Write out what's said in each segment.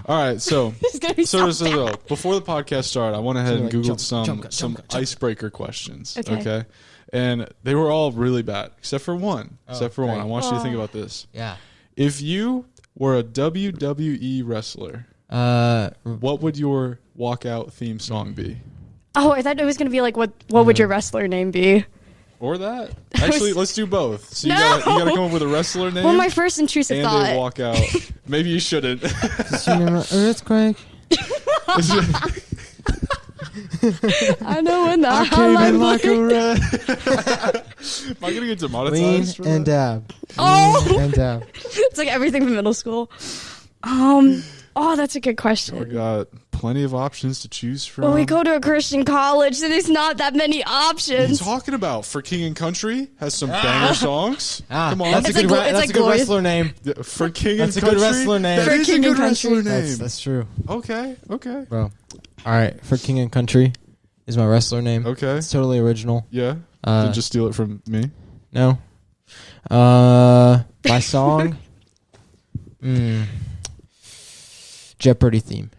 All right, so It's gonna be so bad. before the podcast started, I went ahead and Googled jump, some icebreaker questions. Okay. And they were all really bad, except for one. I want you to think about this. Yeah. If you were a WWE wrestler, what would your walkout theme song be? Oh, I thought it was gonna be like, what would your wrestler name be? Or that? Actually, let's do both. So you gotta come up with a wrestler name. Well, my first intrusive and thought. a walkout. Maybe you shouldn't. Earthquake. I know when the I came in like a red. Am I gonna get demonetized? Lean and dab. Oh, Lean and dab. it's like everything from middle school. Oh, that's a good question. We got plenty of options to choose from. Well, we go to a Christian college, so there's not that many What are you options. talking about? For King and Country has some banger songs. Come on, That's a It's good, like- it's that's like a good glorious. wrestler name. for King That's and a good Country. wrestler name. That For is King a and good Country. wrestler name. That's true, Okay. bro. All right, for King and Country is my wrestler name. Okay. It's totally original. Yeah. Uh, Just steal it from me. No. My song. Jeopardy theme.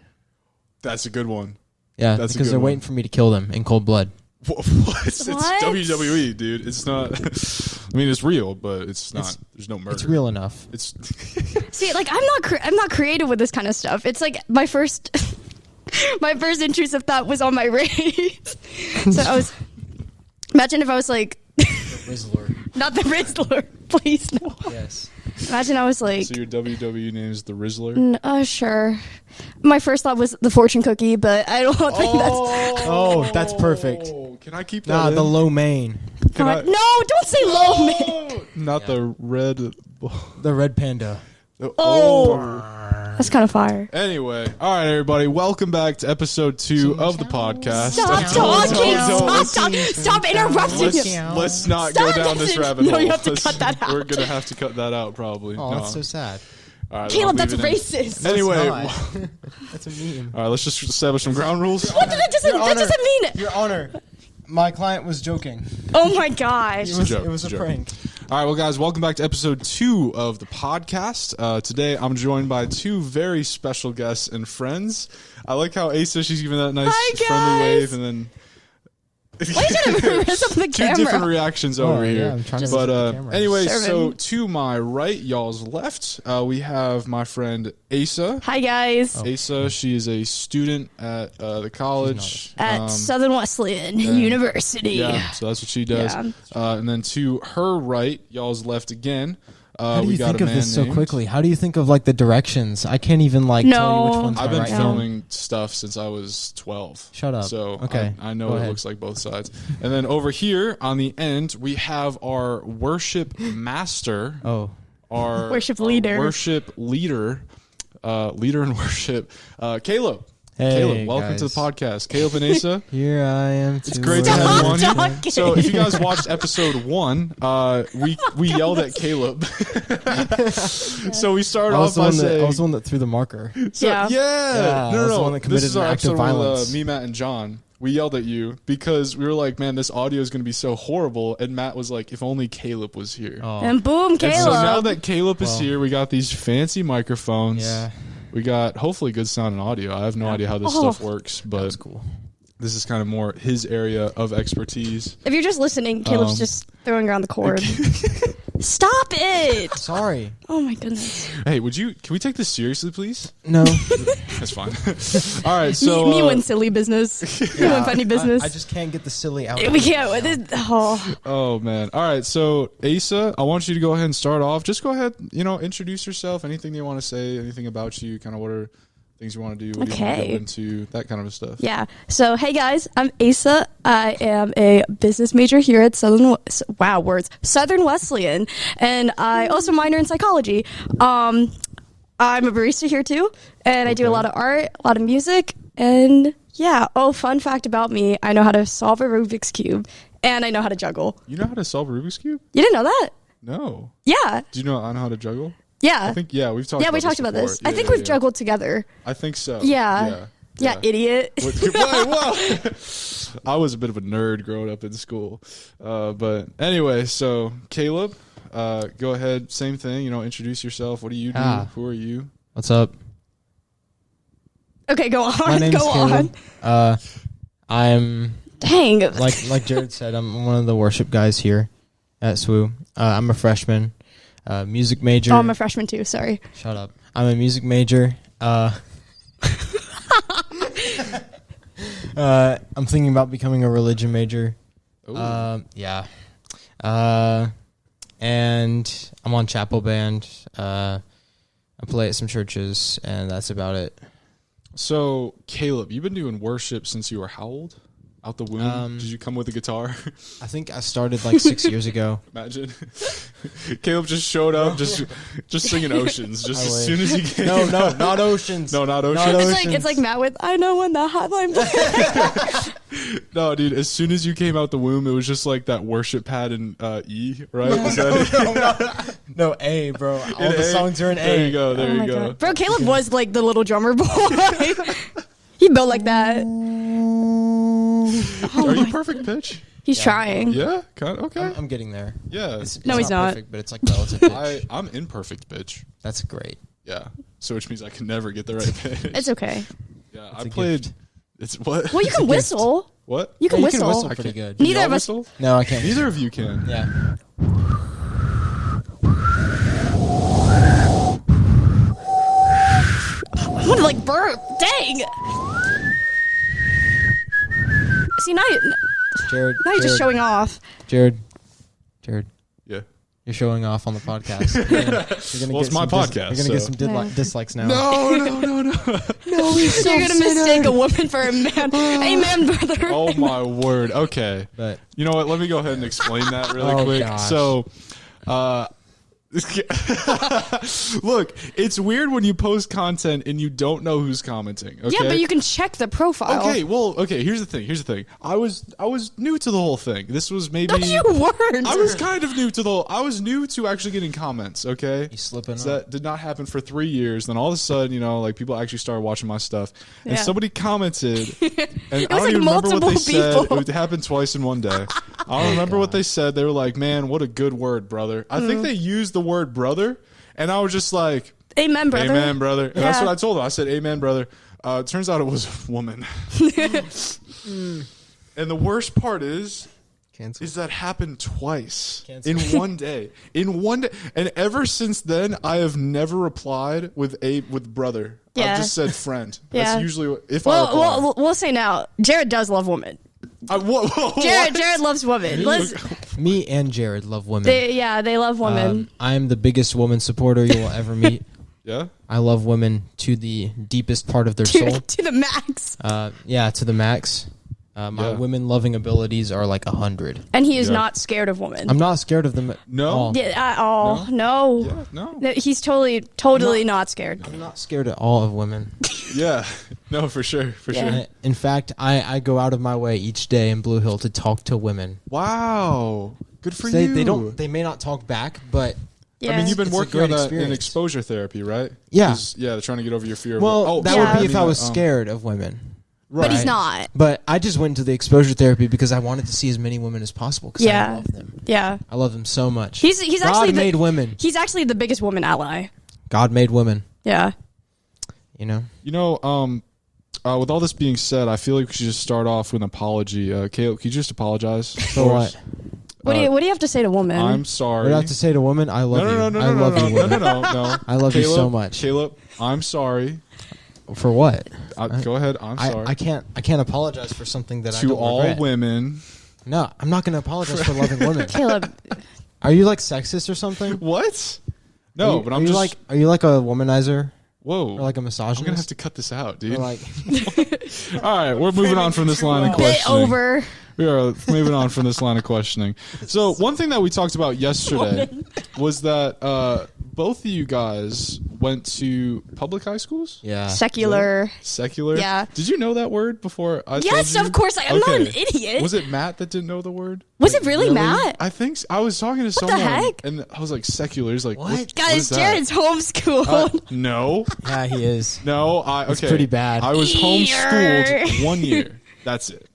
That's a good one. Yeah, That's a because good they're one. waiting for me to kill them in cold blood. What? It's What? WWE, dude. It's not. I mean, it's real, but it's not. There's no murder. It's real enough. It's See, like I'm not creative with this kind of stuff. It's like my first intrusive thought was on my race. So I was. Imagine if I was like, Rizzler. not the Rizzler, please no. Yes. Imagine I was like, so your WWE name is the Rizzler. Sure. My first thought was the fortune cookie, but I don't think Oh, that's perfect. Can I keep that? Nah, in? the low main. Can I- No, don't say low man. Not the red. The red panda. Oh. That's kind of fire. Anyway, all right, everybody, welcome back to episode 2 of the podcast. Stop talking! Stop interrupting him. Let's not Stop go down this it. rabbit No, hole. you have to cut that out. We're gonna have to cut that out probably. Oh, No. that's so sad. All right, Caleb, I'll that's leave it in. racist. Anyway, That's a meme. all right, let's just establish some ground rules. What? That doesn't mean it. Your Honor, my client was joking. Oh my gosh. Joke, It was a joke. prank. All right, well, guys, welcome back to episode 2 of the podcast. Today, I'm joined by 2 very special guests and friends. I like how Asa, she's giving that nice Hi, friendly guys. wave, and then Why are you trying to mess up the 2 different camera? reactions over yeah, here. I'm trying to But look at the camera. anyway, Serving. so to my right, y'all's left, we have my friend Asa. Hi guys. Asa, she is a student at the college. At Southern Wesleyan yeah. University. Yeah, so that's what she does. Yeah. And then to her right, y'all's left again. How do we you got think a of man this so named- quickly? How do you think of like the directions? I can't even like tell you which No. one's I've my been right. filming stuff since I was 12. Shut up. So Okay, I know go it ahead. looks like both sides. And then over here on the end, we have our worship master, Oh, our Worship leader. worship leader, leader in worship, Caleb. Hey, Caleb, welcome to the guys. podcast. Caleb and Asa. here I am. It's great to have you on Stop here. talking. So if you guys watched episode 1, we yelled at Caleb. So we started I was, off the by one that, I saying, was the one that threw the marker. so, Yeah. I no, was the no. one that This committed is an our act of episode violence. with me, Matt, and John. We yelled at you because we were like, man, this audio is going to be so horrible. And Matt was like, if only Caleb was here. Oh, And boom, And Caleb. so now that Caleb is Well. here, we got these fancy microphones. yeah. We got hopefully good sound and audio. I have no idea how this Oh. stuff works, but That's cool. this is kind of more his area of expertise. If you're just listening, Caleb's just throwing around the cord. Stop it! Sorry. Oh my goodness. Hey, can we take this seriously, please? No. That's fine. All right, so me win silly business. Me win funny business. I just can't get the silly out. we can't with it. Oh. oh man. All right, so Asa, I want you to go ahead and start off. Just go ahead, introduce yourself. Anything you want to say, anything about you, kind of what are things you want to do, what do you want to Okay. go into, that kind of stuff. Yeah. So, hey guys, I'm Asa. I am a business major here at Southern Wesleyan, and I also minor in psychology. I'm a barista here too, and I do a lot of art, a lot of music, and yeah. Oh, fun fact about me: I know how to solve a Rubik's cube, and I know how to juggle. You know how to solve a Rubik's Cube? You didn't know that? No. Yeah. Do you know I know how to juggle? Yeah. I think, we've talked Yeah, about we this talked about before. this. Yeah, I think yeah, we've yeah. juggled together. I think so. Yeah. Yeah, idiot. Whoa. I was a bit of a nerd growing up in school. But anyway, so Caleb, go ahead. Same thing, introduce yourself. What do you do? Who are you? What's up? Okay, go on. My name's Go Caleb. on. I'm Dang. like Jared said, I'm one of the worship guys here at SWU. I'm a freshman, music major. Oh, I'm a freshman too. Sorry. Shut up. I'm a music major. I'm thinking about becoming a religion major. Yeah. And I'm on chapel band. I play at some churches, and that's about it. So, Caleb, you've been doing worship since you were how old? Out the womb? Did you come with a guitar? I think I started like 6 years ago. Imagine. Caleb just showed up, just singing Oceans, just as soon as he came. No, not Oceans. No, not Oceans. It's like Matt with I know when the hotline plays. No, dude, as soon as you came out the womb, it was just like that worship pad in E, right? Was that it? No, A, bro. All In the A? songs are in A. There you go, there Oh you my go. God. Bro, Caleb was like the little drummer boy. He built like that. Are you perfect pitch? He's trying. Yeah, kind of, okay. I'm getting there. Yeah. No, he's not. Perfect, but it's like relative pitch. I'm in perfect pitch. That's great. Yeah. So which means I can never get the right pitch. It's okay. Yeah, It's I a played. gift. It's what? Well, you can whistle. What? You can Yeah, whistle. I pretty can't- good. Can Neither y'all of us- whistle? No, I can't. Neither of you can. Yeah. I want to like burp. Dang. See, now Jared. you're just showing off. Jared. Yeah. You're showing off on the podcast. You're gonna Well, it's my podcast, You're gonna get so- some dislikes now. No. You're gonna mistake a woman for a man. Amen, brother. Oh my word. Okay. But You know what? Let me go ahead and explain that really Oh, quick. gosh. So, look, it's weird when you post content and you don't know who's commenting. Okay? Yeah, but you can check the profile. Okay, well, okay. Here's the thing. I was new to the whole thing. This was maybe. No, you weren't. I was kind of new to the. I was new to actually getting comments. Okay, you slipping so up. that did not happen for 3 years. Then all of a sudden, like people actually started watching my stuff, and Yeah. somebody commented, and I don't like even remember what they multiple said. people. It happened twice in one day. I don't remember what they said. They were like, "Man, what a good word, brother." I think they used the word brother, and I was just like, Amen, brother. "Amen, brother." And that's Yeah. what I told them. I said, "Amen, brother." Turns out it was a woman. And the worst part is Cancel. that happened twice Cancel. in one day. And ever since then, I have never replied with brother. Yeah. I've just said friend. Yeah. That's usually if I reply. Well, we'll say now. Jared does love women. Whoa, Jared loves women. Me and Jared love women. They love women. I'm the biggest woman supporter you will ever meet. Yeah. I love women to the deepest part of their soul. to the max. Yeah, to the max. My Yeah. women loving abilities are like 100. And he is Yeah. not scared of women. I'm not scared of them at No? all. Yeah, at all. No. Yeah, no. No, he's totally not scared. I'm not scared at all of women. Yeah. No, for sure. For Yeah. sure. In fact, I go out of my way each day in Blue Hill to talk to women. Wow. Good for They, you. they may not talk back, but Yeah. I mean, you've been It's a working great on that in experience. exposure therapy, right? Yeah. 'Cause, yeah, they're trying to get over your fear of well, that Yeah. would be if I was scared. scared of women. Right. But he's not. But I just went into the exposure therapy because I wanted to see as many women as possible because Yeah. I love them. Yeah. I love them so much. He's God actually made women. He's actually the biggest woman ally. God made women. Yeah. You know. With all this being said, I feel like we should just start off with an apology. Caleb, could you just apologize? For what? What do you have to say to women? I'm What sorry. do I have to say to women? I love you. No, I love you, women. no. I love you Caleb, so much. Caleb, I'm sorry. For what? Go ahead. I'm sorry. I can't apologize for something that I to don't all regret. women. No, I'm not going to apologize for loving women. Caleb. Are you like sexist or something? What? No, but I'm are you just like are you like a womanizer whoa. or like a I'm misogynist? gonna have to cut this out, dude. Or like All right, we're moving on from this line of Bit questioning. over. We are moving on from this line of questioning. So one thing that we talked about yesterday was that both of you guys went to public high schools? yeah. Secular. Secular? Yeah. Did you know that word before I Yes, told you? of course. I'm not an Okay. idiot. Was it Matt that didn't know the word? Was it really Matt? I think so. I was talking to the someone heck? and I was like, secular. He's like, what? What? what Guys, is that? Jared's homeschooled. No. Yeah, he is. No, It's okay. pretty bad. I was homeschooled 1 year. That's it.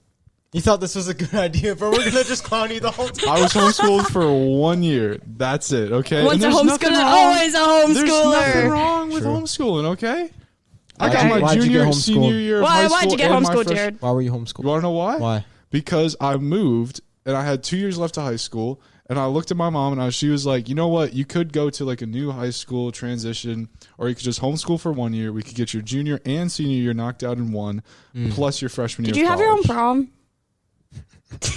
You thought this was a good idea, but we're gonna just clown you the whole time. I was homeschooled for 1 year. That's it. Okay. Once And a there's nothing homeschooler, wrong- always a There's nothing homeschooler. wrong with True. homeschooling. Okay. I got my Why'd you junior, get senior homeschooled? year of high school. Why'd you get and my homeschooled, fresh- Jared? Why were you You homeschooled? want to know why? Why? Because I moved and I had 2 years left of high school, and I looked at my mom and she was like, you know what? You could go to like a new high school transition, or you could just homeschool for 1 year. We could get your junior and senior year knocked out in one, plus your freshman year. Did you have your own prom?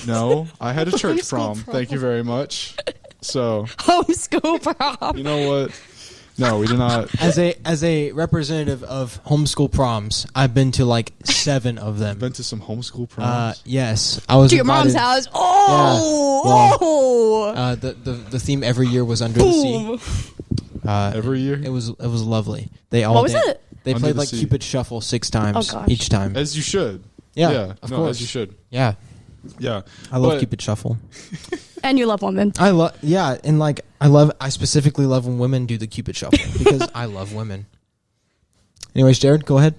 No, I had a church Homeschool prom. prom. Thank you very much. So Homeschool prom. you know what? No, we did not. As a representative of homeschool proms, I've been to like 7 of them. Been to some homeschool proms. Yes, I was To your mom's invited- house. Oh, The theme every year was Under the Sea. boom. Every year, It was lovely. They all What was dan- it? They Under played the like Sea. Cupid Shuffle 6 times Oh, gosh. each time. as you should. Yeah, of no, course. as you should. Yeah, Yeah, I love But- Cupid Shuffle. And you love women. I love and like I specifically love when women do the Cupid Shuffle because I love women. Anyways, Jared, go ahead.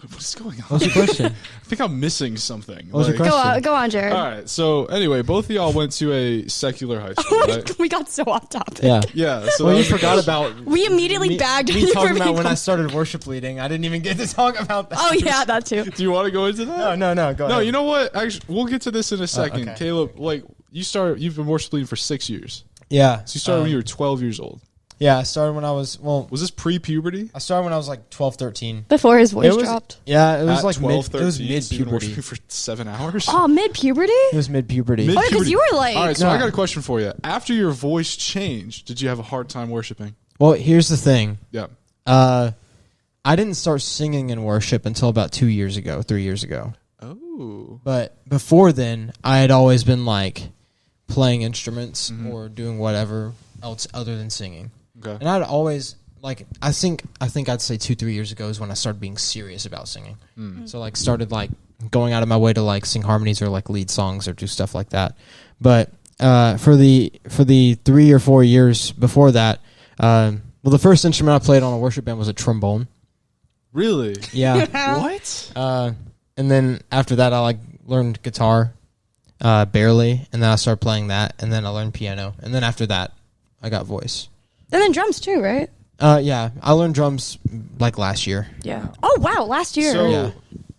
What is going on? What was your question? I think I'm missing something. What was your Like- question? Go on, Jared. All right. So anyway, both of y'all went to a secular high school, right? We got so off topic. Yeah. Yeah. So Well, that you was the forgot question. about We immediately bagged me you for talking about being when I gone. started worship leading. I didn't even get to talk about that. Oh yeah, that too. Do you want to go into that? No, go ahead. No, you know what? Actually, we'll get to this in a second. okay. Caleb, like you've been worship leading for 6 years. Yeah. So you started when you were 12 years old. Yeah, I started when I was Was this pre-puberty? I started when I was like 12, 13. Before his voice It was dropped. Yeah, it was At like 12, it was 13, mid so you've been worshiping puberty. for 7 hours. Oh, mid puberty. It was mid puberty. Mid- Oh, because you were like. All right, so No. I got a question for you. After your voice changed, did you have a hard time worshiping? Well, here's the thing. Yeah. I didn't start singing in worship until about 3 years ago. Oh. But before then, I had always been like playing instruments or doing whatever else other than singing. Okay. And I'd always like I think I'd say 2-3 years ago is when I started being serious about singing. So like started like going out of my way to like sing harmonies or like lead songs or do stuff like that. But for the 3 or 4 years before that, well, the first instrument I played on a worship band was a trombone. Really? Yeah. What? And then after that, I like learned guitar, barely, and then I started playing that, and then I learned piano, and then after that, I got voice. And then drums too, right? Yeah, I learned drums like last year. Yeah. Oh wow, last year. So, Yeah.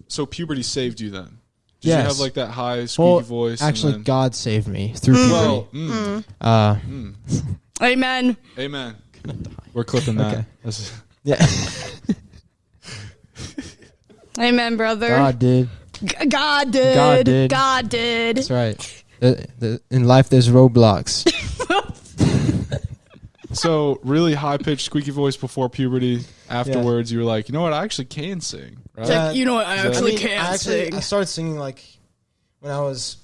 so puberty saved you then? Did you Yes. have like that high squeaky Well, voice? actually, and then, God saved me through puberty. well, Amen. amen. We're clipping that. Okay. That's- Yeah, Amen, brother. God did. God did. God did. God did. That's right. In life, there's roadblocks. So really high pitched squeaky voice before puberty. Afterwards, you were like, you know what? I actually can sing. Right? Like, you know what? I actually I can't sing. I started singing like when I was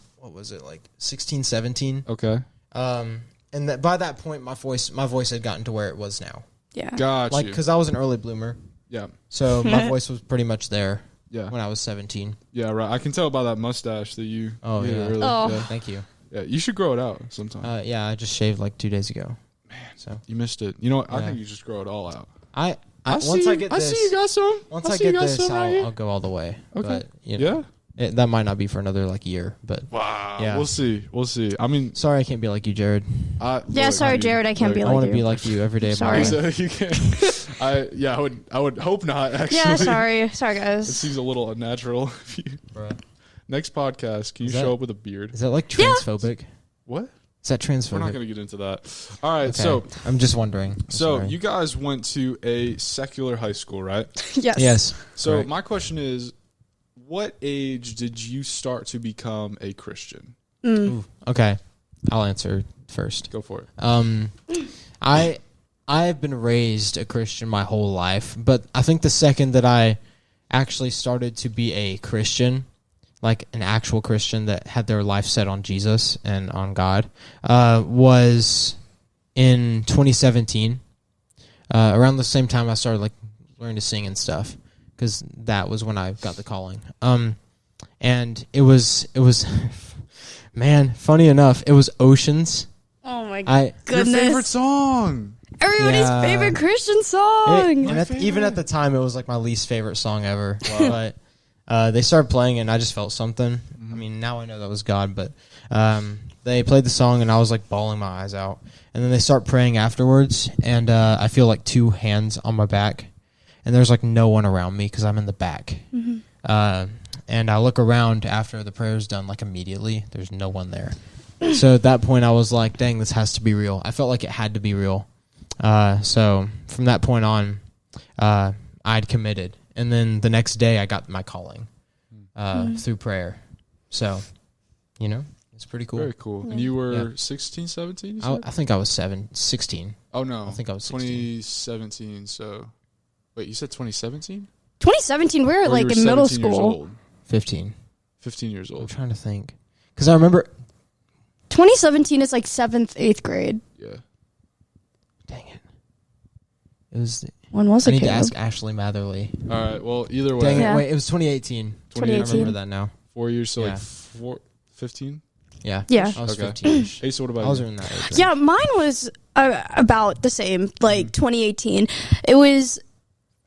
like 16, 17. Okay. And that by that point, my voice had gotten to where it was now. Yeah. Got Like you. because I was an early bloomer, Yeah. so my voice was pretty much there Yeah. when I was 17. Yeah. Right. I can tell by that mustache that you. Oh, you yeah. Really, Oh. Yeah. Thank you. Yeah. You should grow it out sometime. Yeah, I just shaved like 2 days ago. So You missed it. You know what? I Yeah. think you just grow it all out. once I get this, I see you got some. once I I see you get got this, some right here. I'll go all the way. Okay. But, you know, Yeah. that might not be for another like year. But Wow. Yeah. We'll see. We'll see. I mean, sorry, I can't be like you, Jared. Yeah, sorry, Jared, I can't be I like want to you. be like you every day of Sorry. my life. So you can't. I would hope not. Actually. Yeah, sorry It guys. seems a little unnatural. Bruh. Next podcast, can you Is that- show up with a beard? Is that like transphobic? What? Is that transphobic? We're not going to get into that. All right. Okay. So I'm just wondering. I'm so sorry. you guys went to a secular high school, right? Yes. Yes. So Correct. my question is, what age did you start to become a Christian? Ooh, okay, I'll answer first. Go for it. I've been raised a Christian my whole life, but I think the second that I actually started to be a Christian, like an actual Christian that had their life set on Jesus and on God, was in 2017. Around the same time I started like learning to sing and stuff, because that was when I got the calling. And it was, man, funny enough, it was Oceans. Oh my I goodness. Your favorite song? Everybody's Yeah. favorite Christian song. even at the time, it was like my least favorite song ever. But they started playing it, and I just felt something. I mean, now I know that was God, but they played the song, and I was like bawling my eyes out. And then they start praying afterwards, and I feel like two hands on my back. and there's like no one around me because I'm in the back. And I look around after the prayer's done, like immediately. There's no one there. So at that point, I was like, dang, this has to be real. I felt like it had to be real. So from that point on, I'd committed. And then the next day, I got my calling through prayer. So, you know, it's pretty cool. Very cool. And you were 16, 17? I think I was 16. Oh, no. I think I was 16. 2017. So, wait, you said 2017? 2017, we were like in middle school. 15. 15 years old. I'm trying to think. Because I remember... 2017 is like 7th, 8th grade. Yeah. Dang it. It was... When was I it, need to Caleb? ask Ashley Matherly. All right. Well, either way. Dang Yeah. it. Wait, it was 2018. 2018. I remember that now. 4 years, so Yeah. like 15? Yeah. Yeah. I was Okay. 15. Hey, so what about I was you? in that age range. Yeah, mine was about the same, like 2018. It was,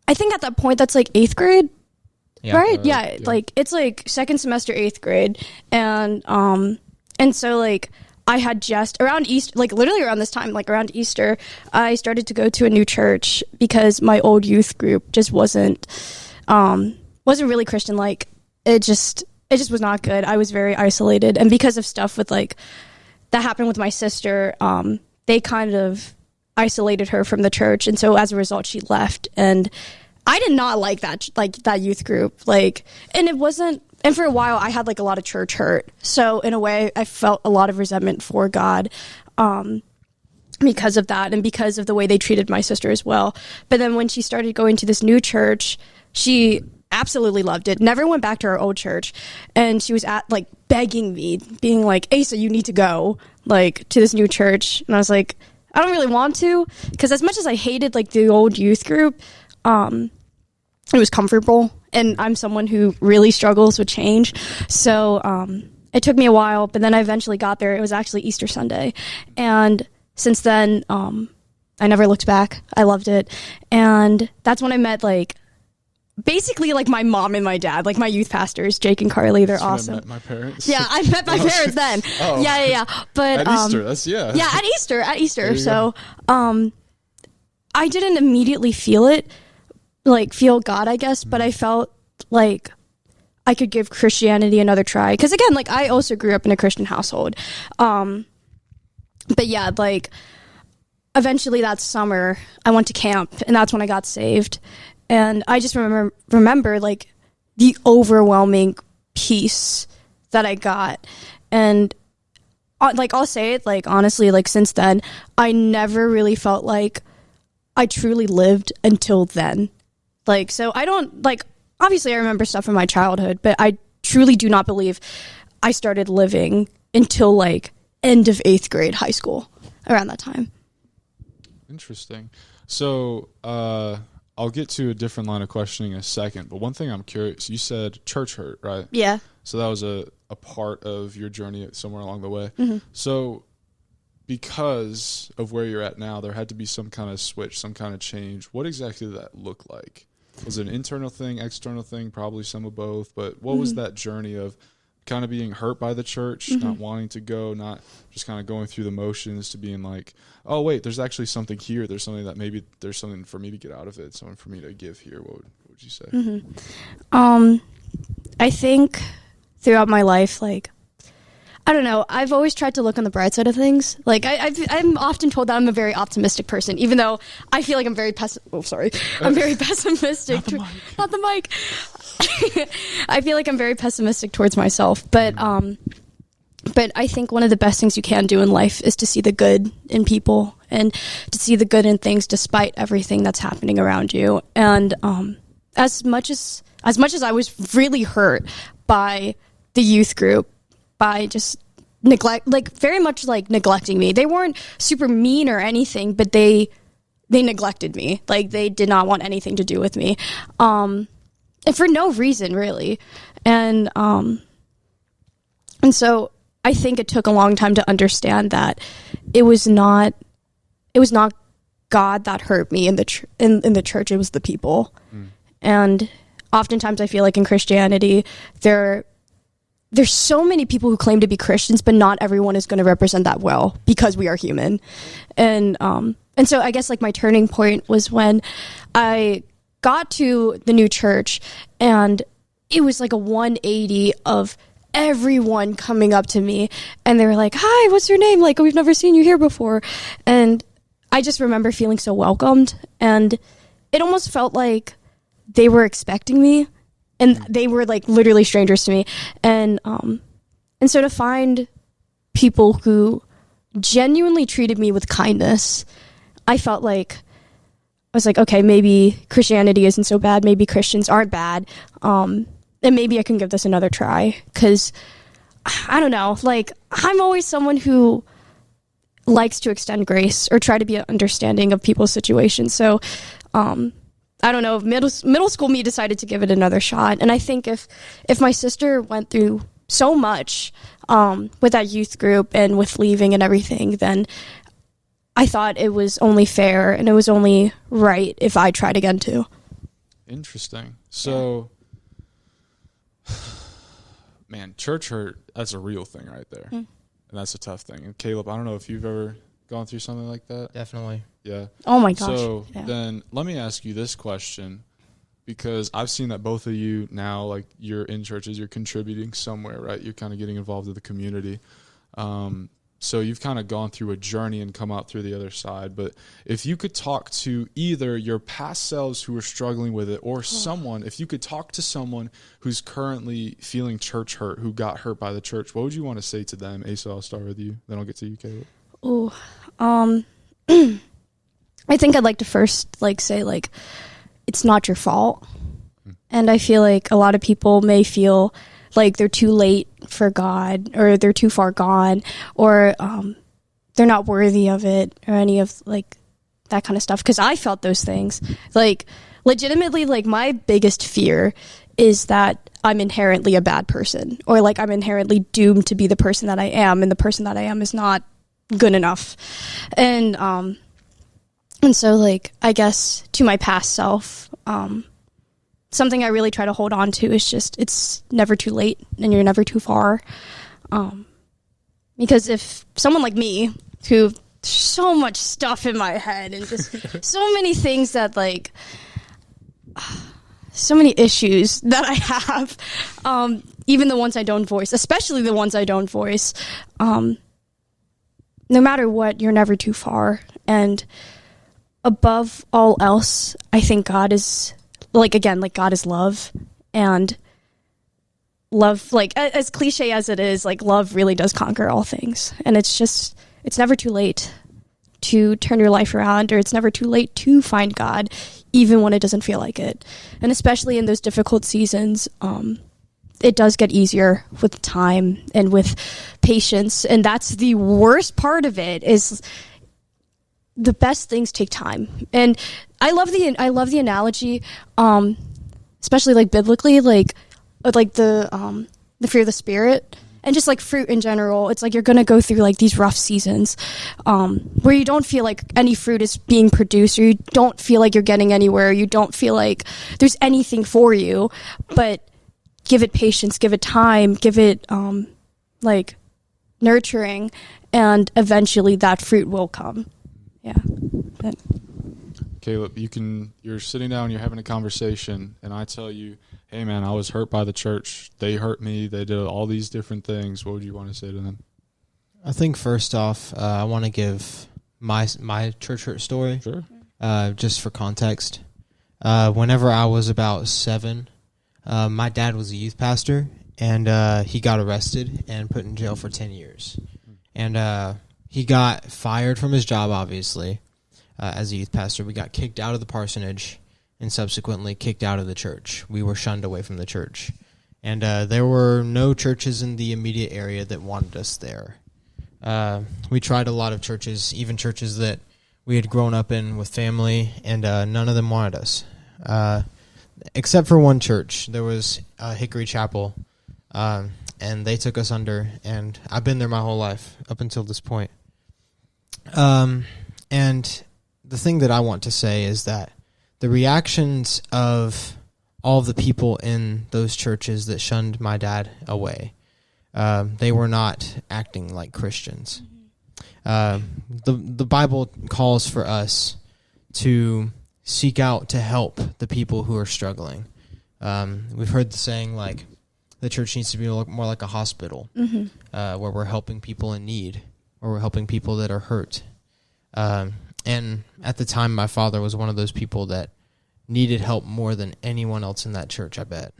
I think at that point, that's like 8th grade, Yeah. right? Yeah, like it's like second semester, 8th grade. And so like I had just around Easter, like literally around this time, like around Easter, I started to go to a new church because my old youth group just wasn't really Christian. Like it just was not good. I was very isolated. And because of stuff with like, that happened with my sister, they kind of isolated her from the church. And so as a result, she left. And I did not like that youth group. Like, and it wasn't, and for a while I had like a lot of church hurt. So in a way I felt a lot of resentment for God, because of that and because of the way they treated my sister as well. But then when she started going to this new church, she absolutely loved it, never went back to her old church. And she was like begging me, being like, Asa, you need to go like to this new church. And I was like, I don't really want to, because as much as I hated like the old youth group, it was comfortable, and I'm someone who really struggles with change. So it took me a while, but then I eventually got there. It was actually Easter Sunday, and since then I never looked back. I loved it. And that's when I met like basically like my mom and my dad, like my youth pastors, Jake and Carly. They're awesome. I met my parents. Yeah, I met my parents then. Oh. Yeah. But At Easter, that's yeah, at Easter. There you So I didn't immediately feel God, I guess, but I felt like I could give Christianity another try. Because again, like I also grew up in a Christian household. But yeah, like eventually that summer I went to camp, and that's when I got saved. And I just remember like the overwhelming peace that I got. And like I'll say it, like honestly, like since then I never really felt like I truly lived until then. Like, so I don't, like, obviously I remember stuff from my childhood, but I truly do not believe I started living until, like, end of 8th grade high school, around that time. Interesting. So, I'll get to a different line of questioning in a second, but one thing I'm curious, you said church hurt, right? Yeah. So that was a part of your journey somewhere along the way. Mm-hmm. So, because of where you're at now, there had to be some kind of switch, some kind of change. What exactly did that look like? Was it an internal thing, external thing, probably some of both? But what was that journey of kind of being hurt by the church, not wanting to go, not just kind of going through the motions, to being like, oh, wait, there's actually something here. There's something that maybe there's something for me to get out of it, something for me to give here. What would you say? I think throughout my life, like, I don't know, I've always tried to look on the bright side of things. Like, I'm often told that I'm a very optimistic person, even though I feel like I'm very I'm very pessimistic. Not the mic. I feel like I'm very pessimistic towards myself. But I think one of the best things you can do in life is to see the good in people and to see the good in things despite everything that's happening around you. And as much as I was really hurt by the youth group, by just very much neglecting me. They weren't super mean or anything, but they neglected me. Like, they did not want anything to do with me. And for no reason, really. And so I think it took a long time to understand that it was not God that hurt me in the church. It was the people. And oftentimes I feel like in Christianity, there's so many people who claim to be Christians, but not everyone is going to represent that well because we are human. And so I guess like my turning point was when I got to the new church, and it was like a 180 of everyone coming up to me, and they were like, "Hi, what's your name? Like, we've never seen you here before." And I just remember feeling so welcomed, and it almost felt like they were expecting me, and they were like literally strangers to me. And so to find people who genuinely treated me with kindness, I felt like, I was like, okay, maybe Christianity isn't so bad. Maybe Christians aren't bad. And maybe I can give this another try. Because, I don't know, like, I'm always someone who likes to extend grace or try to be understanding of people's situations. So, I don't know, middle school me decided to give it another shot. And I think if my sister went through so much with that youth group and with leaving and everything, then I thought it was only fair and it was only right if I tried again too. Interesting. So, man, church hurt, that's a real thing right there. And that's a tough thing. And Caleb, I don't know if you've ever gone through something like that. Definitely. Yeah. Oh my gosh. So yeah. then let me ask you this question, because I've seen that both of you now, like, you're in churches, you're contributing somewhere, right? You're kind of getting involved with the community. So you've kind of gone through a journey and come out through the other side. But if you could talk to either your past selves who are struggling with it, or someone, if you could talk to someone who's currently feeling church hurt, who got hurt by the church, what would you want to say to them? Asa, I'll start with you. Then I'll get to you, Caleb. Oh, I think I'd like to first say it's not your fault. And I feel like a lot of people may feel like they're too late for God, or they're too far gone, or they're not worthy of it, or any of that kind of stuff. Because I felt those things. Legitimately, my biggest fear is that I'm inherently a bad person, or I'm inherently doomed to be the person that I am, and the person that I am is not good enough. And so I guess to my past self, something I really try to hold on to is just, it's never too late and you're never too far. Because if someone like me, who so much stuff in my head and just so many things that so many issues that I have, even the ones I don't voice, especially the ones I don't voice, no matter what, you're never too far. And above all else, I think God is, God is love. And love, as cliche as it is, love really does conquer all things. And it's never too late to turn your life around, or it's never too late to find God, even when it doesn't feel like it. And especially in those difficult seasons, it does get easier with time and with patience. And that's the worst part of it, is the best things take time. And I love the analogy, especially biblically, the fruit of the Spirit, and just fruit in general. It's you're gonna go through these rough seasons, where you don't feel like any fruit is being produced, or you don't feel like you're getting anywhere, you don't feel like there's anything for you. But give it patience, give it time, give it nurturing, and eventually that fruit will come. Yeah. Caleb, you're sitting down, you're having a conversation, and I tell you, hey man, I was hurt by the church. They hurt me. They did all these different things. What would you want to say to them? I think first off, I want to give my church hurt story. Sure. Just for context. Whenever I was about 7, my dad was a youth pastor, and he got arrested and put in jail for 10 years. And he got fired from his job, obviously, as a youth pastor. We got kicked out of the parsonage and subsequently kicked out of the church. We were shunned away from the church. And there were no churches in the immediate area that wanted us there. We tried a lot of churches, even churches that we had grown up in with family, and none of them wanted us. Except for one church. There was Hickory Chapel, and they took us under, and I've been there my whole life up until this point. And the thing that I want to say is that the reactions of all the people in those churches that shunned my dad away, they were not acting like Christians. The Bible calls for us to seek out to help the people who are struggling. We've heard the saying, like, the church needs to be more like a hospital, where we're helping people in need, or we're helping people that are hurt. And at the time, my father was one of those people that needed help more than anyone else in that church, I bet.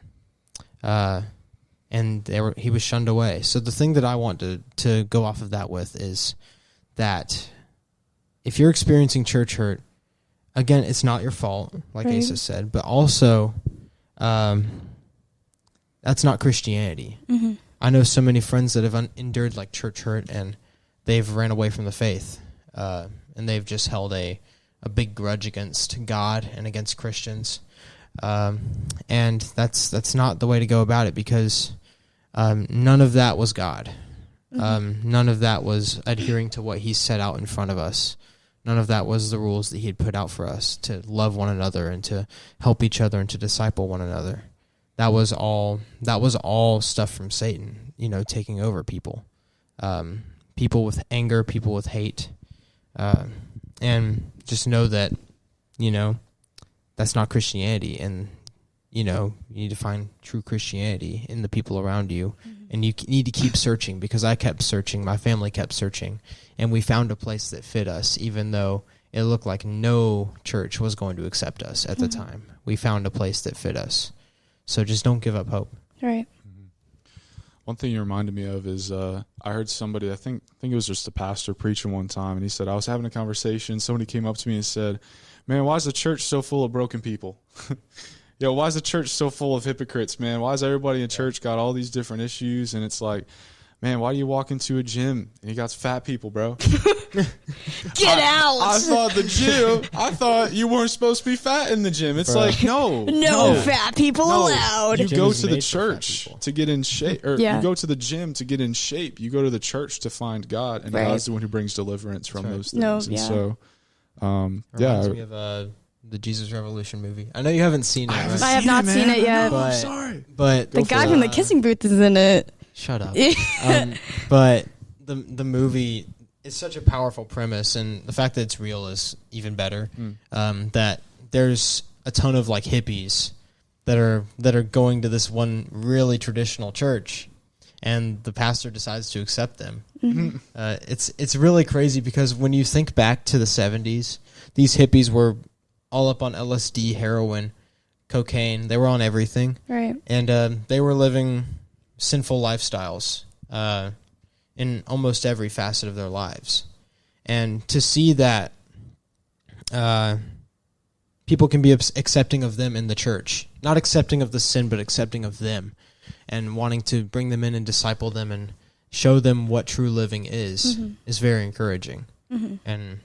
And he was shunned away. So the thing that I want to go off of that with is that if you're experiencing church hurt, again, it's not your fault, like Asa said, but also that's not Christianity. I know so many friends that have endured like church hurt, and they've ran away from the faith, and they've just held a big grudge against God and against Christians. And that's not the way to go about it, because none of that was God. None of that was adhering to what he set out in front of us. None of that was the rules that he had put out for us to love one another and to help each other and to disciple one another. That was all stuff from Satan, taking over people. People with anger, people with hate. And just know that, that's not Christianity. And, you need to find true Christianity in the people around you. And you need to keep searching, because I kept searching. My family kept searching. And we found a place that fit us, even though it looked like no church was going to accept us at the time. We found a place that fit us. So just don't give up hope. Right. One thing you reminded me of is I heard somebody, I think it was just a pastor preaching one time, and he said, I was having a conversation. Somebody came up to me and said, man, why is the church so full of broken people? Why is the church so full of hypocrites, man? Why is everybody in church got all these different issues? And it's like, man, why do you walk into a gym and you got fat people, bro? Get out! I thought you weren't supposed to be fat in the gym. It's like, no fat people allowed. You go to the church to get in shape, or you go to the gym to get in shape. You go to the church to find God, and God's the one who brings deliverance from those things. And so, reminds me of the Jesus Revolution movie. I know you haven't seen it. I have not seen it yet. I'm sorry, but the guy from the kissing booth is in it. Shut up. But the movie is such a powerful premise, and the fact that it's real is even better. That there's a ton of like hippies that are going to this one really traditional church, and the pastor decides to accept them. It's really crazy, because when you think back to the 70s, these hippies were all up on LSD, heroin, cocaine. They were on everything, right? And they were living sinful lifestyles in almost every facet of their lives. And to see that people can be accepting of them in the church, not accepting of the sin, but accepting of them, and wanting to bring them in and disciple them and show them what true living is very encouraging. And,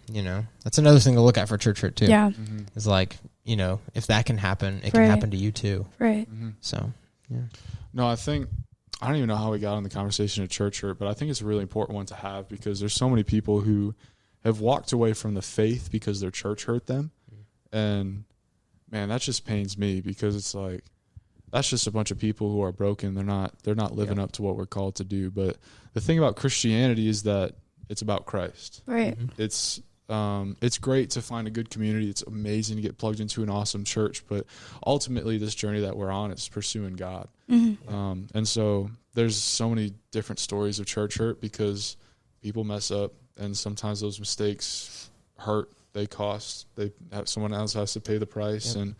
that's another thing to look at for church hurt too. Yeah. It's like, if that can happen, it can happen to you too. Right. So, yeah. No, I don't even know how we got on the conversation of church hurt, but I think it's a really important one to have, because there's so many people who have walked away from the faith because their church hurt them. And, man, that just pains me, because it's like, that's just a bunch of people who are broken. They're not living up to what we're called to do. But the thing about Christianity is that it's about Christ. Right. It's great to find a good community. It's amazing to get plugged into an awesome church. But ultimately, this journey that we're on is pursuing God. And so there's so many different stories of church hurt, because people mess up, and sometimes those mistakes hurt. They cost. Someone else has to pay the price. Yep.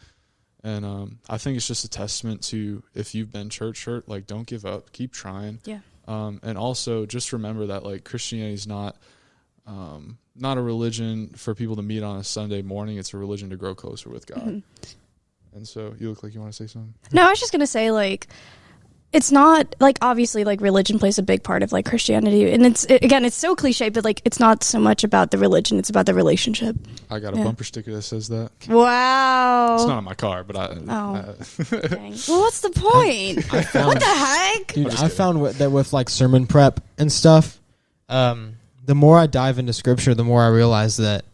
And I think it's just a testament to, if you've been church hurt, like, don't give up. Keep trying. Yeah. And also just remember that, like, Christianity is not a religion for people to meet on a Sunday morning. It's a religion to grow closer with God. And so you look like you want to say something. No, I was just going to say, like, it's not, like, obviously, like, religion plays a big part of, like, Christianity. And it's so cliche, but, like, it's not so much about the religion. It's about the relationship. I got a bumper sticker that says that. Wow. It's not on my car, but dang. Well, what's the point? What the heck? Dude, I found that with, like, sermon prep and stuff, the more I dive into Scripture, the more I realize that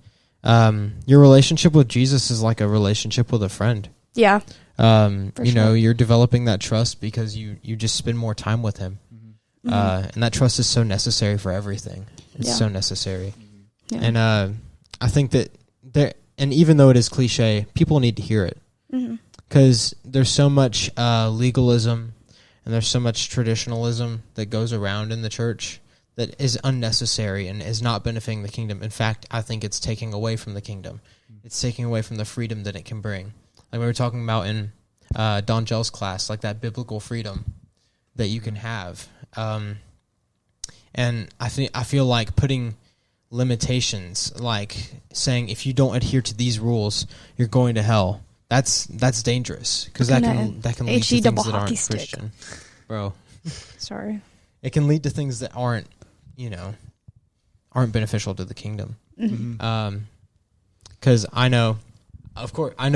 your relationship with Jesus is like a relationship with a friend. Yeah. You're developing that trust because you just spend more time with him. And that trust is so necessary for everything. It's so necessary. Yeah. And I think that and even though it is cliche, people need to hear it. Because there's so much legalism and there's so much traditionalism that goes around in the church that is unnecessary and is not benefiting the kingdom. In fact, I think it's taking away from the kingdom. It's taking away from the freedom that it can bring. Like we were talking about in Don Gell's class, like that biblical freedom that you can have. And I feel like putting limitations, like saying if you don't adhere to these rules, you're going to hell. That's dangerous because that can lead to things that aren't Christian, bro. Sorry. It can lead to things that aren't beneficial to the kingdom. Because I know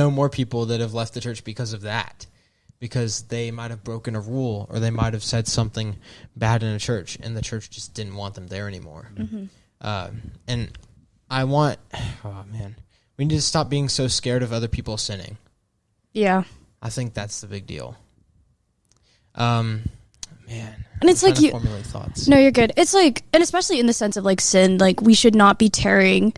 more people that have left the church because of that, because they might have broken a rule or they might have said something bad in a church, and the church just didn't want them there anymore. And I want, we need to stop being so scared of other people sinning. Yeah. I think that's the big deal. Man. And it's like you formulate thoughts. No, you're good. It's like, and especially in the sense of like sin, like we should not be tearing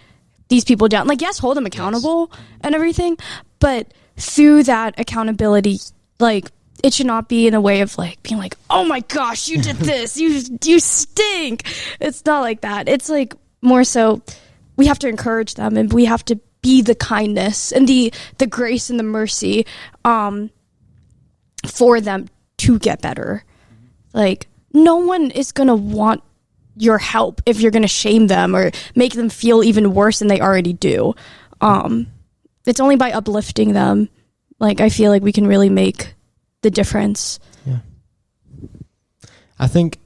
these people down. Like, yes, hold them accountable and everything, but through that accountability, like it should not be in a way of like being like, oh my gosh, you did this, you stink. It's not like that. It's like more so we have to encourage them and we have to be the kindness and the grace and the mercy for them to get better. Like, no one is going to want your help if you're going to shame them or make them feel even worse than they already do. It's only by uplifting them, like, I feel like we can really make the difference. Yeah. I think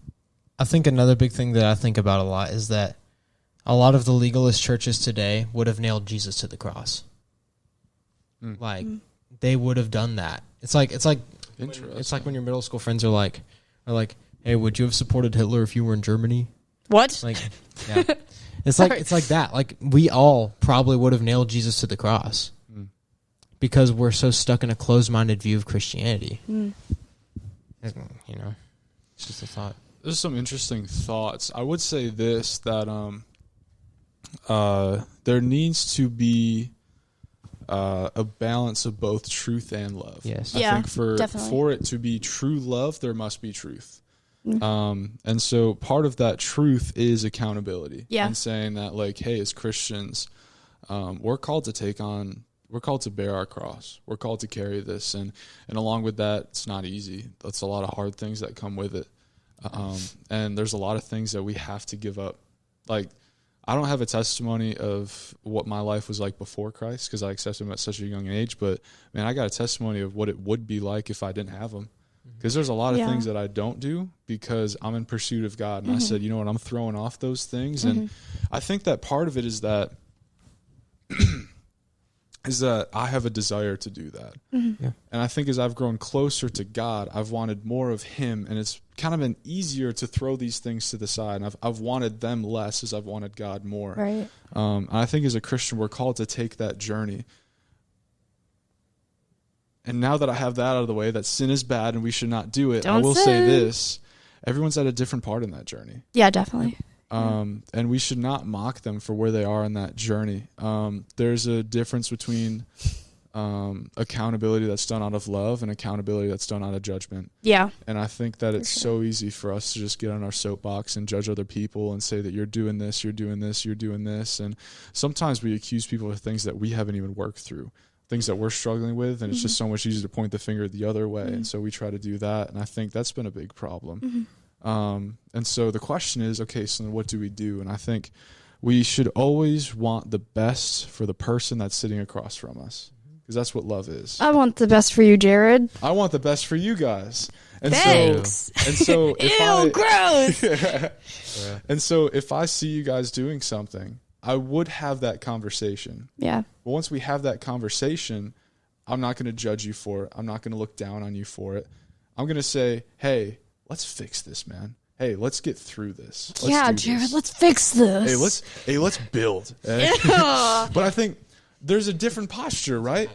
another big thing that I think about a lot is that a lot of the legalist churches today would have nailed Jesus to the cross. Like, they would have done that. It's like when your middle school friends are like, hey, would you have supported Hitler if you were in Germany? What? Like, yeah. It's like that. Like, we all probably would have nailed Jesus to the cross because we're so stuck in a closed-minded view of Christianity. It's just a thought. There's some interesting thoughts. I would say this, that there needs to be a balance of both truth and love. Yes. I think for it to be true love, there must be truth. And so part of that truth is accountability. Yeah. And saying that, like, hey, as Christians, we're called to bear our cross. We're called to carry this. And along with that, it's not easy. That's a lot of hard things that come with it. And there's a lot of things that we have to give up. Like, I don't have a testimony of what my life was like before Christ because I accepted him at such a young age. But, man, I got a testimony of what it would be like if I didn't have him. Because there's a lot of things that I don't do because I'm in pursuit of God. And I said, you know what, I'm throwing off those things. And I think that part of it is that I have a desire to do that. Yeah. And I think as I've grown closer to God, I've wanted more of him. And it's kind of been easier to throw these things to the side. And I've wanted them less as I've wanted God more. Right. And I think as a Christian, we're called to take that journey. And now that I have that out of the way, that sin is bad and we should not do it, I will say this. Everyone's at a different part in that journey. Yeah, definitely. And we should not mock them for where they are in that journey. There's a difference between accountability that's done out of love and accountability that's done out of judgment. Yeah. And I think that it's so easy for us to just get on our soapbox and judge other people and say that you're doing this, you're doing this, you're doing this. And sometimes we accuse people of things that we haven't even worked through, things that we're struggling with, and it's just so much easier to point the finger the other way. And so we try to do that, and I think that's been a big problem. And so the question is, okay, so then what do we do? And I think we should always want the best for the person that's sitting across from us, because that's what love is. I want the best for you, Jared. I want the best for you guys. And Thanks. So Ew, gross. Yeah. And so if I see you guys doing something, I would have that conversation. Yeah. But once we have that conversation, I'm not going to judge you for it. I'm not going to look down on you for it. I'm going to say, hey, let's fix this, man. Hey, let's get through this. Jared, let's fix this. Hey, let's build. Yeah. But I think there's a different posture, right?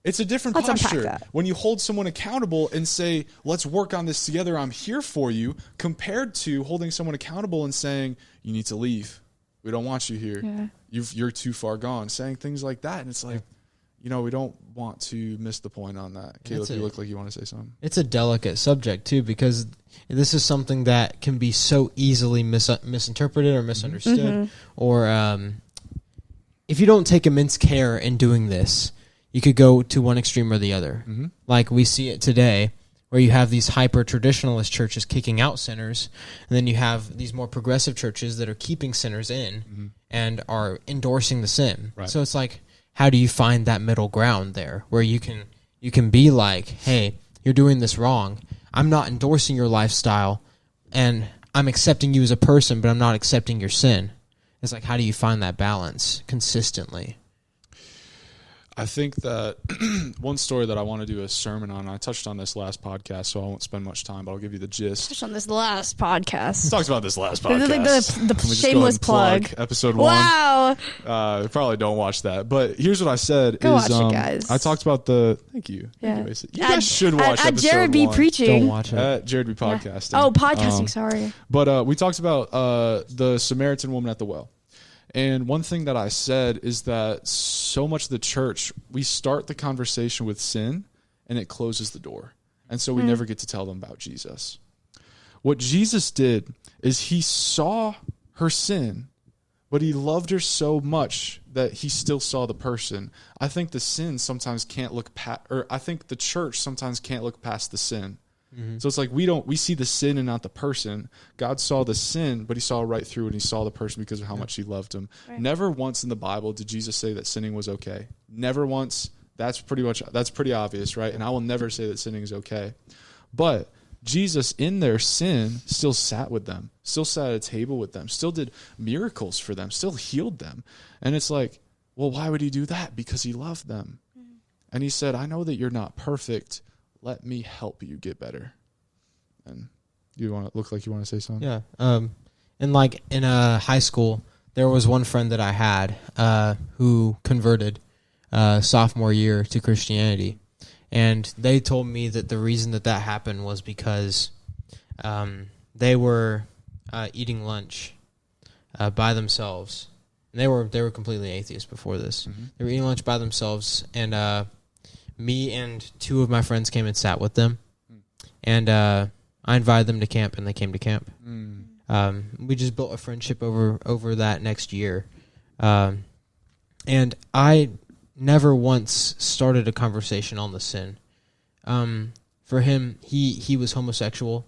It's a different posture when you hold someone accountable and say, let's work on this together. I'm here for you, compared to holding someone accountable and saying, you need to leave. We don't want you here. Yeah. you're too far gone, saying things like that. And it's like, you know, we don't want to miss the point on that. Caleb, you look like you want to say something. It's a delicate subject, too, because this is something that can be so easily misinterpreted or misunderstood. Or if you don't take immense care in doing this, you could go to one extreme or the other. Like we see it today, where you have these hyper-traditionalist churches kicking out sinners, and then you have these more progressive churches that are keeping sinners in and are endorsing the sin. Right. So it's like, how do you find that middle ground there, where you can be like, hey, you're doing this wrong. I'm not endorsing your lifestyle, and I'm accepting you as a person, but I'm not accepting your sin. It's like, how do you find that balance consistently? I think that one story that I want to do a sermon on, I touched on this last podcast, so I won't spend much time, but I'll give you the gist. Touched on this last podcast. Talked about this last This podcast. is like the shameless plug. Episode 1. Wow. Probably don't watch that. But here's what I said. Go watch it, guys. I talked about the... Thank you. Yeah. You guys should watch at episode Jared B 1. Preaching. Don't watch it. At Jared B Podcasting. Oh, podcasting, sorry. But we talked about the Samaritan woman at the well. And one thing that I said is that so much of the church, we start the conversation with sin and it closes the door. And so we never get to tell them about Jesus. What Jesus did is he saw her sin, but he loved her so much that he still saw the person. I think the sin sometimes can't look past, or I think the church sometimes can't look past the sin. So it's like we see the sin and not the person. God saw the sin, but he saw right through it, and he saw the person because of how much he loved him. Right. Never once in the Bible did Jesus say that sinning was okay. Never once. That's pretty obvious, right? And I will never say that sinning is okay. But Jesus, in their sin, still sat with them, still sat at a table with them, still did miracles for them, still healed them. And it's like, well, why would he do that? Because he loved them. And he said, I know that you're not perfect. Let me help you get better. And you want to look like you want to say something? Yeah. And like in high school, there was one friend that I had who converted sophomore year to Christianity. And they told me that the reason that happened was because they were eating lunch by themselves. And they were completely atheists before this. They were eating lunch by themselves, and me and 2 of my friends came and sat with them. And I invited them to camp, and they came to camp. We just built a friendship over that next year. And I never once started a conversation on the sin. For him, he was homosexual,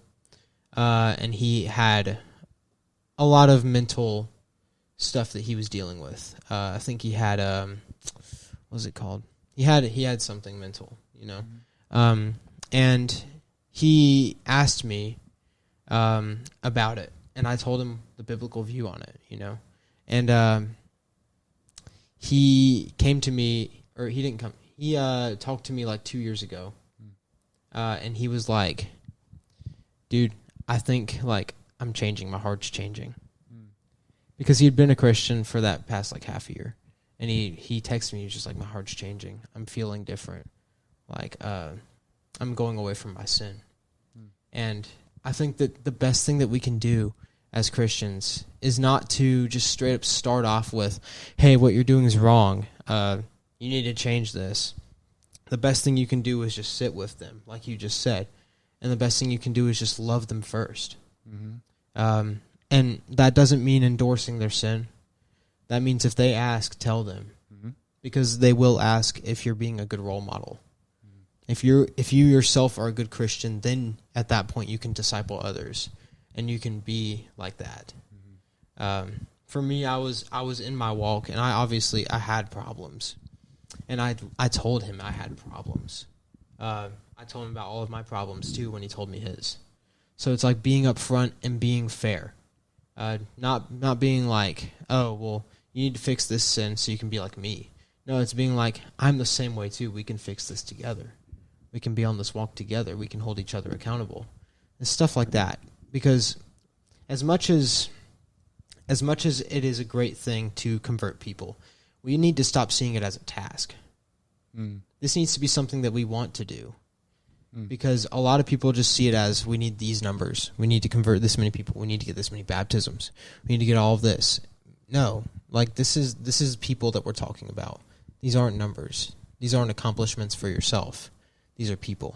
and he had a lot of mental stuff that he was dealing with. I think he had what was it called? He had something mental, you know. And he asked me about it, and I told him the biblical view on it, you know. And he came to me, or he didn't come. He talked to me like 2 years ago, and he was like, "Dude, I think like I'm changing. My heart's changing." Because he had been a Christian for that past like half a year. And he texted me, he was just like, my heart's changing. I'm feeling different. Like, I'm going away from my sin. And I think that the best thing that we can do as Christians is not to just straight up start off with, hey, what you're doing is wrong. You need to change this. The best thing you can do is just sit with them, like you just said. And the best thing you can do is just love them first. And that doesn't mean endorsing their sin. That means if they ask, tell them. Because they will ask if you're being a good role model. If you yourself are a good Christian, then at that point you can disciple others. And you can be like that. For me, I was in my walk, and I had problems. And I told him I had problems. I told him about all of my problems, too, when he told me his. So it's like being upfront and being fair. Not being like, oh, well, you need to fix this sin so you can be like me. No, it's being like, I'm the same way too. We can fix this together. We can be on this walk together. We can hold each other accountable. And stuff like that. Because as much as it is a great thing to convert people, we need to stop seeing it as a task. This needs to be something that we want to do. Because a lot of people just see it as, we need these numbers. We need to convert this many people. We need to get this many baptisms. We need to get all of this. no, like this is people that we're talking about. These aren't numbers. These aren't accomplishments for yourself. These are people.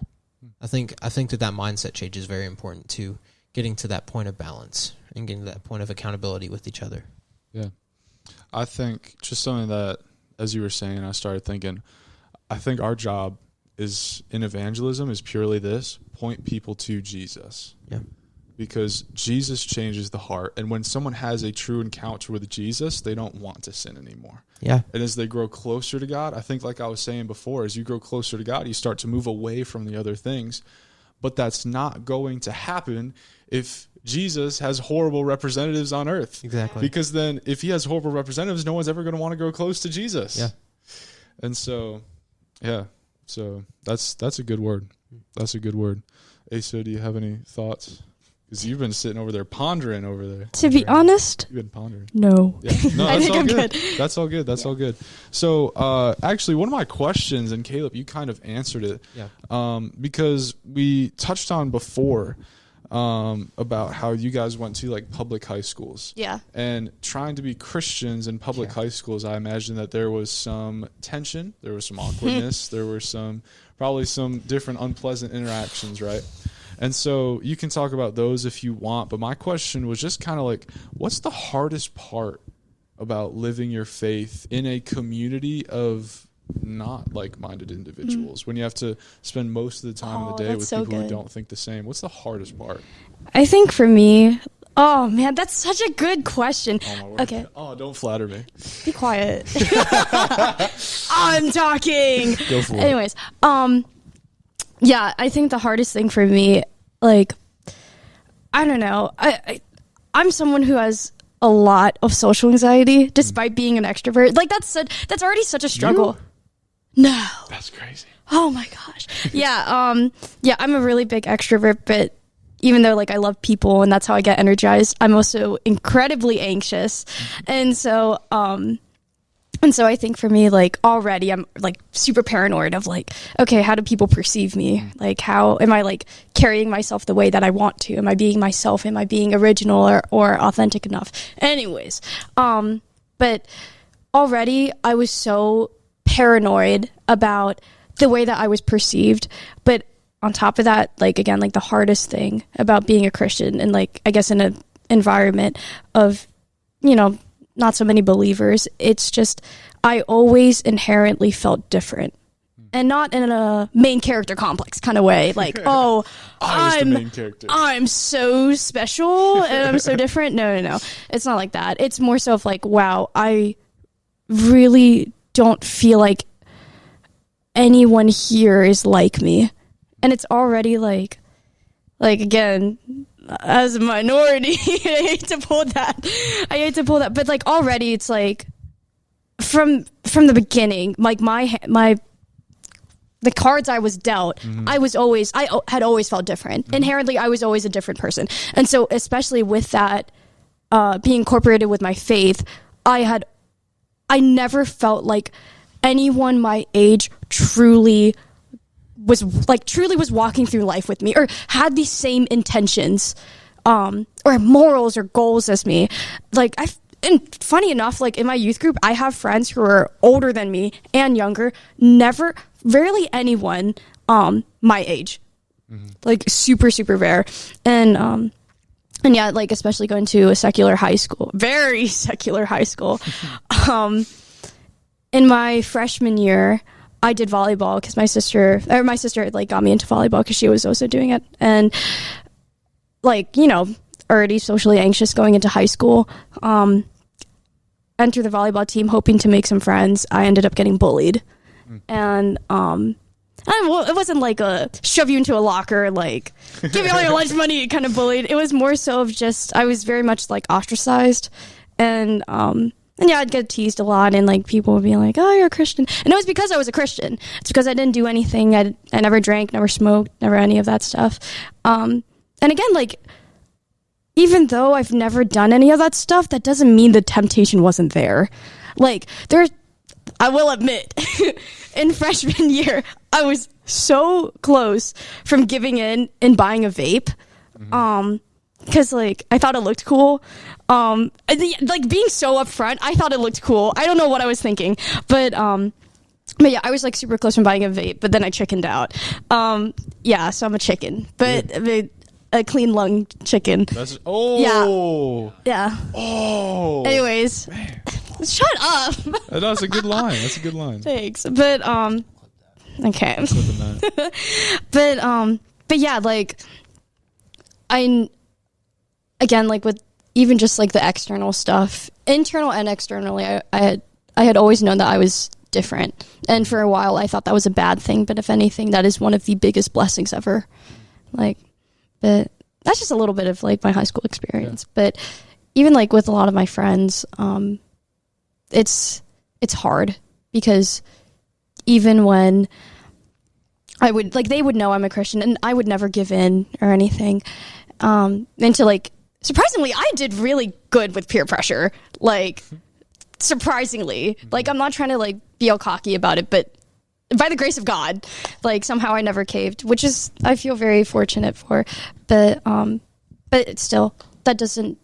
I think that mindset change is very important to getting to that point of balance and getting to that point of accountability with each other. Yeah. I think just something that, as you were saying, I started thinking, I think our job is in evangelism is purely this: point people to Jesus. Yeah. Because Jesus changes the heart. And when someone has a true encounter with Jesus, they don't want to sin anymore. Yeah. And as they grow closer to God, I think like I was saying before, as you grow closer to God, you start to move away from the other things. But that's not going to happen if Jesus has horrible representatives on earth. Exactly. Because then if he has horrible representatives, no one's ever going to want to go close to Jesus. Yeah. And so, yeah. So that's a good word. That's a good word. Asa, do you have any thoughts? Because you've been sitting over there pondering over there. To be honest, You've been pondering. no. Yeah. No, I that's think all I'm good. good. That's all good. That's all good. So, actually, one of my questions, and Caleb, you kind of answered it. Yeah. Because we touched on before about how you guys went to like public high schools. Yeah. And trying to be Christians in public high schools, I imagine that there was some tension, there was some awkwardness, there were probably some different unpleasant interactions, right? And so you can talk about those if you want, but my question was just kind of like, what's the hardest part about living your faith in a community of not like-minded individuals when you have to spend most of the time of the day with people who don't think the same? What's the hardest part? I think for me, oh man, that's such a good question. Oh, my word. Okay. Oh, don't flatter me. Be quiet. I'm talking. Go for it. Anyways, yeah, I think the hardest thing for me, like, I don't know. I'm someone who has a lot of social anxiety despite being an extrovert. Like that's already such a struggle. No. That's crazy. Oh my gosh. Yeah, yeah, I'm a really big extrovert, but even though like I love people and that's how I get energized, I'm also incredibly anxious. And so I think for me, like already I'm like super paranoid of like, okay, how do people perceive me? Like how am I like carrying myself the way that I want to? Am I being myself? Am I being original or authentic enough? Anyways, but already I was so paranoid about the way that I was perceived. But on top of that, like again, like the hardest thing about being a Christian and like I guess in an environment of, you know, not so many believers, it's just I always inherently felt different. And not in a main character complex kind of way, like, oh, I'm the main character. I'm so special and I'm so different. No. It's not like that. It's more so of like, wow, I really don't feel like anyone here is like me. And it's already like again, as a minority, I hate to pull that. But like already it's like from the beginning, like the cards I was dealt, I had always felt different. Inherently, I was always a different person. And so especially with that being incorporated with my faith, I never felt like anyone my age truly was walking through life with me or had these same intentions or morals or goals as me. Like and funny enough, like in my youth group, I have friends who are older than me and younger. Rarely anyone my age. Like super, super rare. And yeah, like especially going to a secular high school, very secular high school. In my freshman year, I did volleyball because my sister like got me into volleyball because she was also doing it. And like, you know, already socially anxious going into high school, enter the volleyball team hoping to make some friends. I ended up getting bullied. And it wasn't like a shove you into a locker, like give me all your lunch money kind of bullied. It was more so of just, I was very much like ostracized. And yeah, I'd get teased a lot and like people would be like, oh, you're a Christian. And it was because I was a Christian. It's because I didn't do anything. I never drank, never smoked, never any of that stuff. And again, like, even though I've never done any of that stuff, that doesn't mean the temptation wasn't there. Like, I will admit, in freshman year, I was so close from giving in and buying a vape. because like I thought it looked cool. Like being so upfront, I thought it looked cool. I don't know what I was thinking, but yeah, I was like super close from buying a vape, but then I chickened out. Yeah, so I'm a chicken, but a clean lung chicken. That's yeah. Oh. Anyways, Man. Shut up. That's a good line. That's a good line. Thanks, but okay. But yeah, like again, like with even just like the external stuff, internal and externally, I had always known that I was different, and for a while I thought that was a bad thing, but if anything, that is one of the biggest blessings ever. Like, but that's just a little bit of like my high school experience. Yeah. But even like with a lot of my friends, it's hard because even when I would like, they would know I'm a Christian and I would never give in or anything. And to like, surprisingly, I did really good with peer pressure. Like, surprisingly, like I'm not trying to like be all cocky about it, but by the grace of God, like somehow I never caved, which is I feel very fortunate for. But it's still that doesn't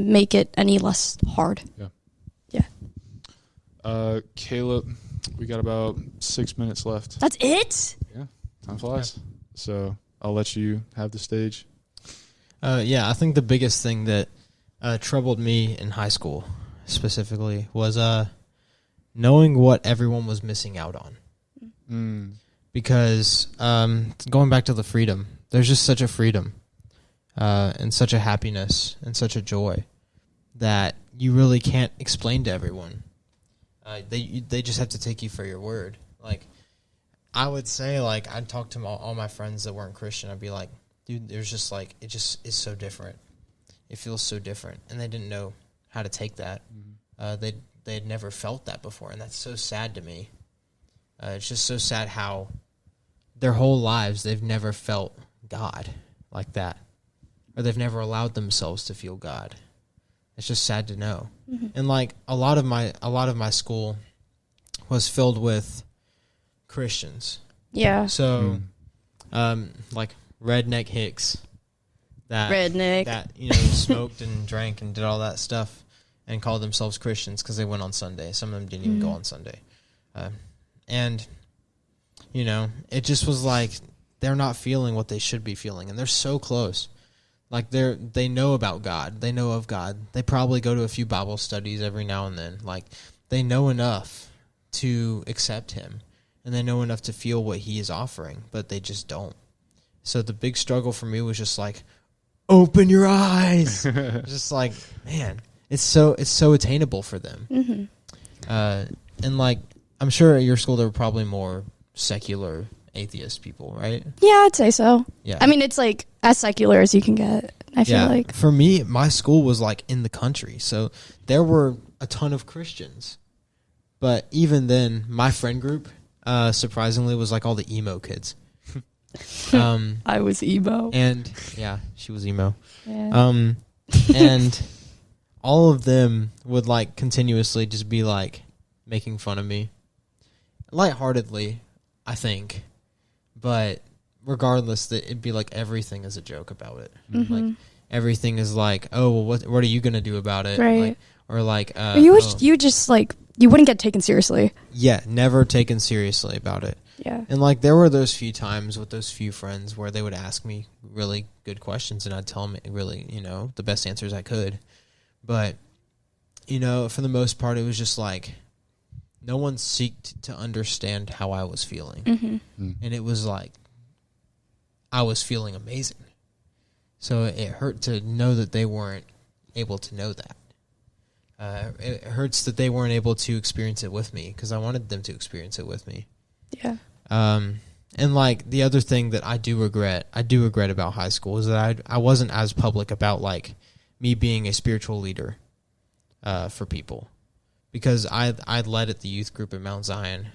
make it any less hard. Yeah. Yeah. Caleb, we got about 6 minutes left. That's it? Yeah, time flies. So I'll let you have the stage. Yeah, I think the biggest thing that troubled me in high school specifically was knowing what everyone was missing out on. Because going back to the freedom, there's just such a freedom and such a happiness and such a joy that you really can't explain to everyone. They just have to take you for your word. Like, I would say, like, I'd talk to all my friends that weren't Christian. I'd be like, dude, there's just, like, it just is so different. It feels so different. And they didn't know how to take that. They had never felt that before, and that's so sad to me. It's just so sad how their whole lives they've never felt God like that, or they've never allowed themselves to feel God. It's just sad to know. And like a lot of my school was filled with Christians. Yeah. So, like redneck hicks that smoked and drank and did all that stuff and called themselves Christians because they went on Sunday. Some of them didn't even go on Sunday. And, it just was like they're not feeling what they should be feeling, and they're so close. Like, they know about God. They know of God. They probably go to a few Bible studies every now and then. Like, they know enough to accept him, and they know enough to feel what he is offering, but they just don't. So the big struggle for me was just like, open your eyes. Just like, man, it's so attainable for them. And like, I'm sure at your school there were probably more secular atheist people, right? Yeah, I'd say so. Yeah. I mean, it's like as secular as you can get, I feel like. For me, my school was like in the country, so there were a ton of Christians. But even then, my friend group, surprisingly, was like all the emo kids. I was emo. And, yeah, she was emo. Yeah. And all of them would like continuously just be like making fun of me. Lightheartedly, I think. But regardless, it'd be like everything is a joke about it. Like everything is like, oh, well, what are you gonna do about it? Right. Like, or like, you just like you wouldn't get taken seriously. Yeah, never taken seriously about it. Yeah. And like there were those few times with those few friends where they would ask me really good questions, and I'd tell them really, the best answers I could. But for the most part, it was just like no one seeked to understand how I was feeling. And it was like I was feeling amazing. So it hurt to know that they weren't able to know that. It hurts that they weren't able to experience it with me because I wanted them to experience it with me. Yeah. And like the other thing that I do regret about high school is that I wasn't as public about like me being a spiritual leader for people. Because I led at the youth group at Mount Zion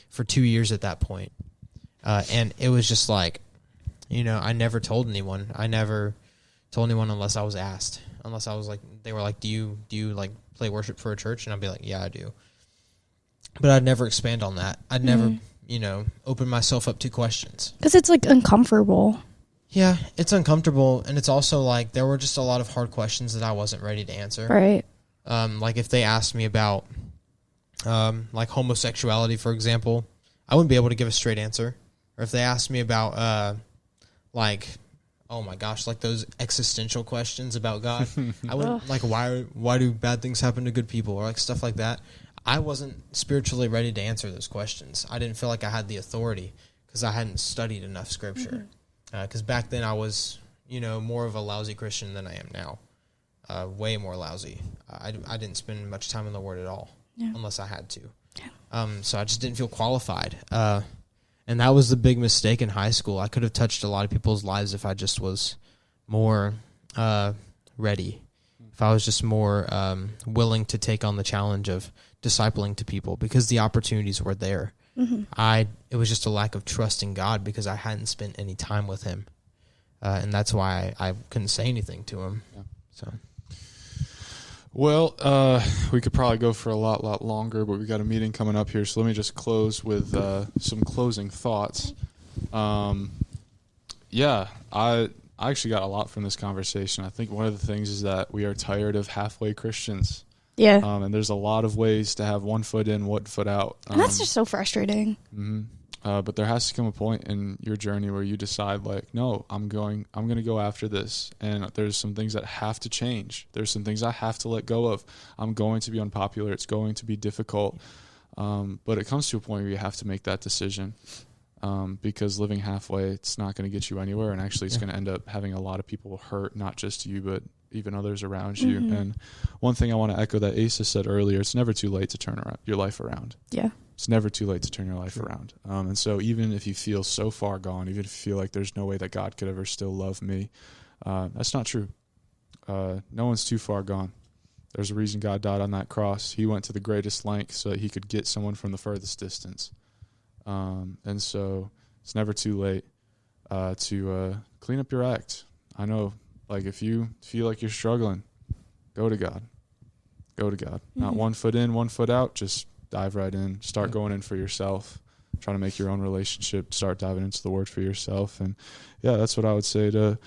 for 2 years at that point. And it was just like, I never told anyone. I never told anyone unless I was asked. Unless I was like, they were like, do you like play worship for a church? And I'd be like, yeah, I do. But I'd never expand on that. I'd never, open myself up to questions. Because it's like uncomfortable. Yeah, it's uncomfortable, and it's also like there were just a lot of hard questions that I wasn't ready to answer. Right. Like if they asked me about like homosexuality, for example, I wouldn't be able to give a straight answer. Or if they asked me about like, oh my gosh, like those existential questions about God, I wouldn't like why do bad things happen to good people, or like stuff like that. I wasn't spiritually ready to answer those questions. I didn't feel like I had the authority because I hadn't studied enough scripture. Because back then I was, more of a lousy Christian than I am now. Way more lousy. I didn't spend much time in the Word at all, unless I had to. So I just didn't feel qualified. And that was the big mistake in high school. I could have touched a lot of people's lives if I just was more ready. If I was just more willing to take on the challenge of discipling to people, because the opportunities were there. It was just a lack of trust in God because I hadn't spent any time with Him, and that's why I couldn't say anything to Him. Yeah. So, well, we could probably go for a lot longer, but we got a meeting coming up here, so let me just close with some closing thoughts. Yeah, I actually got a lot from this conversation. I think one of the things is that we are tired of halfway Christians. Yeah. And there's a lot of ways to have one foot in, one foot out. And that's just so frustrating. But there has to come a point in your journey where you decide, like, no, I'm going to go after this. And there's some things that have to change. There's some things I have to let go of. I'm going to be unpopular. It's going to be difficult. But it comes to a point where you have to make that decision. Because living halfway, it's not going to get you anywhere. And actually, it's going to end up having a lot of people hurt, not just you, but even others around you. And one thing I want to echo that Asa said earlier, it's never too late to turn your life around. Yeah. It's never too late to turn your life around. And so even if you feel so far gone, even if you feel like there's no way that God could ever still love me, that's not true. No one's too far gone. There's a reason God died on that cross. He went to the greatest length so that he could get someone from the furthest distance. And so it's never too late to clean up your act. I know, like, if you feel like you're struggling, go to God. Go to God. Not one foot in, one foot out. Just dive right in. Start going in for yourself. Try to make your own relationship. Start diving into the Word for yourself. And, yeah, that's what I would say to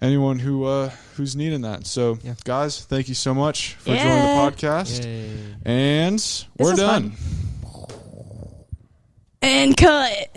anyone who's needing that. So, guys, thank you so much for joining the podcast. Yay. And we're done. And cut.